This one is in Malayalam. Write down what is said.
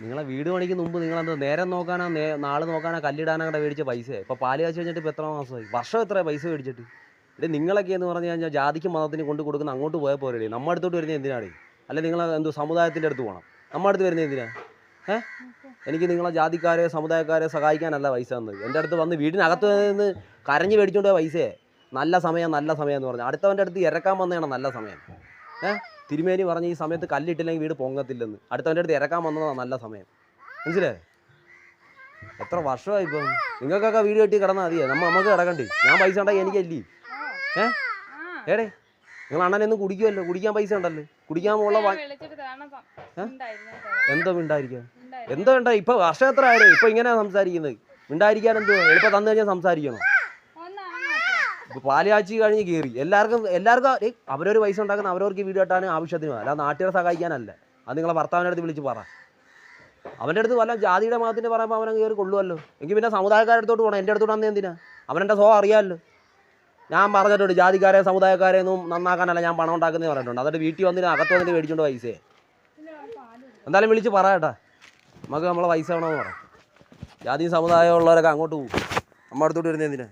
നിങ്ങളെ വീട് പണിക്ക് മുമ്പ് നിങ്ങളെന്താ നേരം നോക്കാനോ നാളെ നോക്കാനോ കല്ലിടാനോ കൂടെ മേടിച്ച പൈസ ഇപ്പോൾ പാല് കാശ് കഴിഞ്ഞിട്ട് ഇപ്പോൾ എത്ര മാസമായി വർഷം എത്ര പൈസ മേടിച്ചിട്ട് ഇത് നിങ്ങളൊക്കെ എന്ന് പറഞ്ഞു കഴിഞ്ഞാൽ ജാതിക്കും മതത്തിന് കൊണ്ട് കൊടുക്കുന്ന അങ്ങോട്ട് പോയാൽ പോരേ നമ്മുടെ അടുത്തോട്ട് വരുന്നത് എന്തിനാണ് അല്ല നിങ്ങൾ എന്തോ സമുദായത്തിൻ്റെ അടുത്ത് പോകണം നമ്മുടെ അടുത്ത് വരുന്നത് എന്തിനാ എനിക്ക് നിങ്ങളെ ജാതിക്കാരെ സമുദായക്കാരെ സഹായിക്കാനല്ല പൈസ തന്നത് എൻ്റെ അടുത്ത് വന്ന് വീടിനകത്ത് നിന്ന് കരഞ്ഞ് മേടിച്ചുകൊണ്ട് പോയ പൈസയെ നല്ല സമയം എന്ന് പറഞ്ഞു അടുത്തവൻ്റെ അടുത്ത് ഇറക്കാൻ വന്നതാണ് നല്ല സമയം തിരുമേനി പറഞ്ഞ് ഈ സമയത്ത് കല്ലിട്ടില്ലെങ്കിൽ വീട് പൊങ്ങത്തില്ലെന്ന് അടുത്തവൻ്റെ അടുത്ത് ഇറക്കാൻ വന്നതാണ് നല്ല സമയം മനസ്സിലേ എത്ര വർഷമായി ഇപ്പം നിങ്ങൾക്കൊക്കെ വീട് കെട്ടി കിടന്നാൽ മതിയേ നമുക്ക് കിടക്കണ്ടേ ഞാൻ പൈസ ഉണ്ടെങ്കിൽ എനിക്കല്ലേ ഏടേ നിങ്ങൾ അണ്ണനൊന്നും കുടിക്കുമല്ലോ കുടിക്കാൻ പൈസ ഉണ്ടല്ലോ കുടിക്കാൻ പോകുള്ള എന്തോ മിണ്ടായിരിക്കാം എന്തോ ഉണ്ടായി ഇപ്പൊ വർഷം എത്ര ആയത് ഇപ്പൊ ഇങ്ങനെയാ സംസാരിക്കുന്നത് മിണ്ടായിരിക്കാൻ എന്തോ എളുപ്പം തന്നു കഴിഞ്ഞാൽ സംസാരിക്കണം ഇപ്പൊ പാലുകാച്ചി കഴിഞ്ഞ് കയറി എല്ലാവർക്കും അവരൊരു പൈസ ഉണ്ടാക്കുന്ന അവരവർക്ക് വീട് കെട്ടാനും ആവശ്യത്തിനും അല്ല നാട്ടുകാരെ സഹായിക്കാനല്ല അത് നിങ്ങളെ ഭർത്താവിൻ്റെ അടുത്ത് വിളിച്ച് പറ അവൻ്റെ അടുത്ത് വല്ല ജാതിയുടെ മതത്തിൻ്റെ പറയുമ്പോൾ അവനെ കയറി കൊള്ളുമല്ലോ എങ്കിൽ പിന്നെ സമുദായക്കാരുടെ അടുത്തോട്ട് പോകണം എൻ്റെ അടുത്തോട്ട് വന്നേ എന്തിനാ അവനെൻ്റെ സ്വഭാവം അറിയാമല്ലോ ഞാൻ പറഞ്ഞിട്ടുണ്ട് ജാതിക്കാരെ സമുദായക്കാരെ ഒന്നും നന്നാക്കാനല്ല ഞാൻ പണം ഉണ്ടാക്കുന്നേ പറഞ്ഞിട്ടുണ്ട് എന്നിട്ട് വീട്ടിൽ വന്നിട്ട് അകത്ത് വന്നിട്ട് മേടിച്ചുകൊണ്ട് പൈസയെ എന്തായാലും വിളിച്ച് പറ കേട്ടാ നമുക്ക് നമ്മളെ പൈസ വേണമെന്ന് പറയാം ജാതി സമുദായം ഉള്ളവരൊക്കെ അങ്ങോട്ട് പോകും നമ്മുടെ അടുത്തോട്ട് വരുന്നത് എന്തിനാ